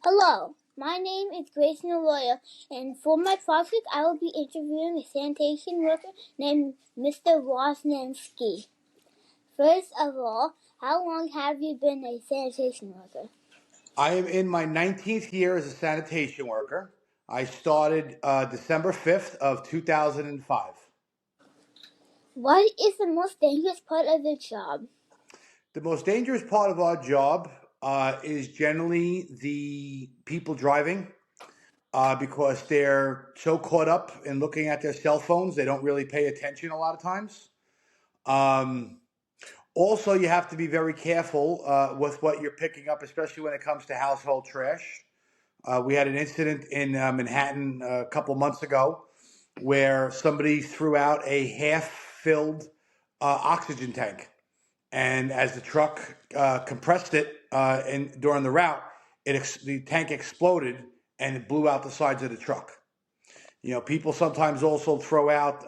Hello, my name is Grayson Arroyo, and for my project, I will be interviewing a sanitation worker named Mr Wasniski. First of all, how long have you been a sanitation worker? I am in my 19th year as a sanitation worker. I started December 5th of 2005. What is the most dangerous part of the job? The most dangerous part of our job is generally the people driving because they're so caught up in looking at their cell phones, they don't really pay attention a lot of times. Um, Also, you have to be very careful with what you're picking up, especially when it comes to household trash. We had an incident in Manhattan a couple months ago where somebody threw out a half-filled oxygen tank, and as the truck compressed it during the route, the tank exploded and it blew out the sides of the truck. You know, people sometimes also throw out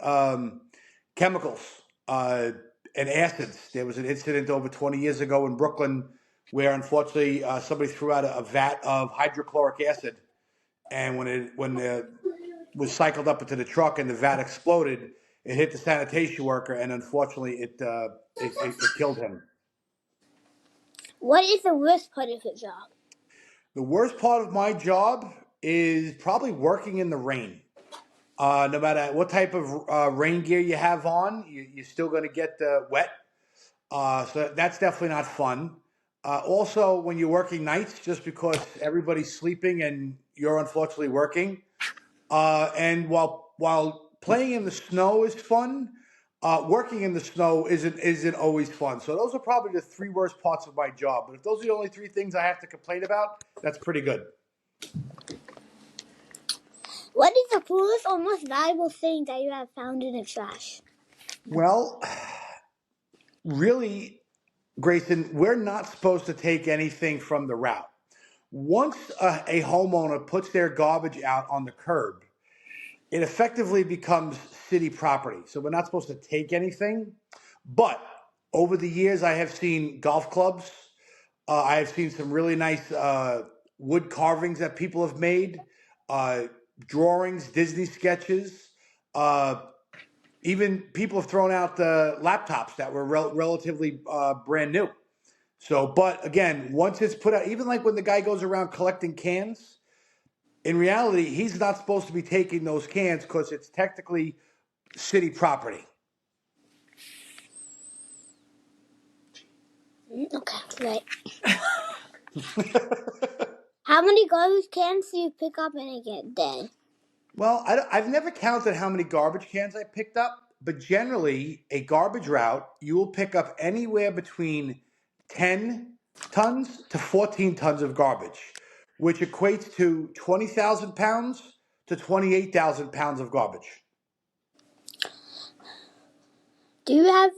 chemicals and acids. There was an incident over 20 years ago in Brooklyn where, unfortunately, somebody threw out a vat of hydrochloric acid, and when it was cycled up into the truck and the vat exploded, it hit the sanitation worker, and unfortunately, it killed him. What is the worst part of your job? The worst part of my job is probably working in the rain. No matter what type of rain gear you have on, you're still going to get wet. So that's definitely not fun. Also, when you're working nights, just because everybody's sleeping and you're unfortunately working, and while playing in the snow is fun, working in the snow isn't always fun. So those are probably the three worst parts of my job. But if those are the only three things I have to complain about, that's pretty good. What is the coolest or most valuable thing that you have found in the trash? Well, really, Grayson, we're not supposed to take anything from the route. Once a homeowner puts their garbage out on the curb, it effectively becomes city property. So we're not supposed to take anything. But over the years, I have seen golf clubs. I have seen some really nice wood carvings that people have made, uh, drawings, Disney sketches. Uh, Even people have thrown out the laptops that were relatively brand new. So, but again, once it's put out, even like when the guy goes around collecting cans, in reality, he's not supposed to be taking those cans because it's technically city property. Okay, right. How many garbage cans do you pick up in a day? Well, I've never counted how many garbage cans I picked up, but generally, a garbage route, you will pick up anywhere between 10 tons to 14 tons of garbage, which equates to 20,000 pounds to 28,000 pounds of garbage. Do you have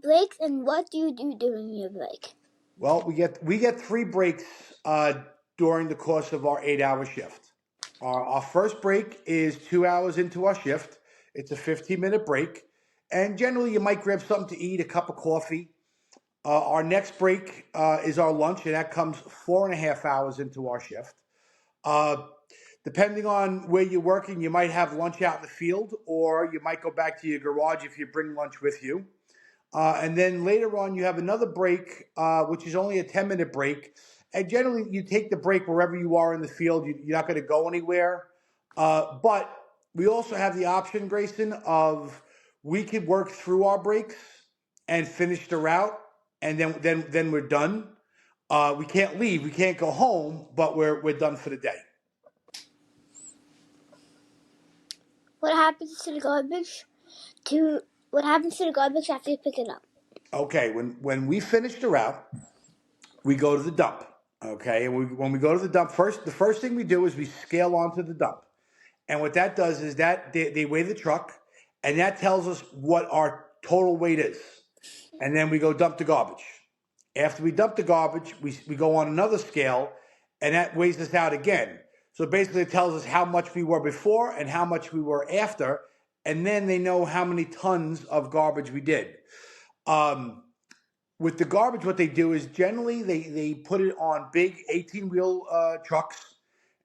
breaks, and what do you do during your break? Well, we get three breaks during the course of our 8-hour shift. Our first break is 2 hours into our shift. It's a 15-minute break, and generally you might grab something to eat, a cup of coffee. Our next break is our lunch, and that comes 4.5 hours into our shift. Uh, Depending on where you're working, you might have lunch out in the field, or you might go back to your garage if you bring lunch with you. And then later on, you have another break, which is only a 10-minute break. And generally, you take the break wherever you are in the field. You're not going to go anywhere. But we also have the option, Grayson, of we could work through our breaks and finish the route, and then we're done. We can't leave. We can't go home, but we're done for the day. What happens to the garbage? What happens to the garbage after you pick it up? Okay, when we finish the route, we go to the dump. Okay, and when we go to the dump, the first thing we do is we scale onto the dump, and what that does is that they weigh the truck, and that tells us what our total weight is, and then we go dump the garbage. After we dump the garbage, we go on another scale, and that weighs us out again. So basically, it tells us how much we were before and how much we were after, and then they know how many tons of garbage we did. Um, With the garbage, what they do is generally they put it on big 18-wheel trucks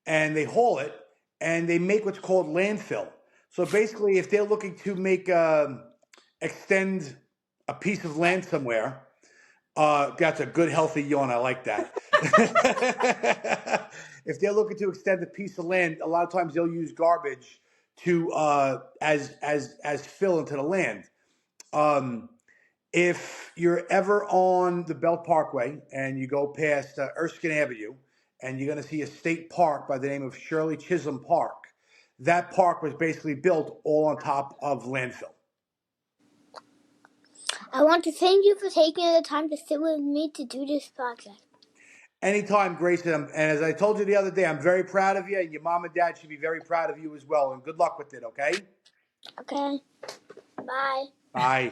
and they haul it and they make what's called landfill. So basically, if they're looking to make extend a piece of land somewhere, that's a good healthy yawn. I like that. If they're looking to extend a piece of land, a lot of times they'll use garbage to as fill into the land. Um, if you're ever on the Belt Parkway and you go past Erskine Avenue, and you're going to see a state park by the name of Shirley Chisholm Park, that park was basically built all on top of landfill. I want to thank you for taking the time to sit with me to do this project. Anytime, Grayson. And as I told you the other day, I'm very proud of you, and your mom and dad should be very proud of you as well. And good luck with it, okay? Okay. Bye. Bye.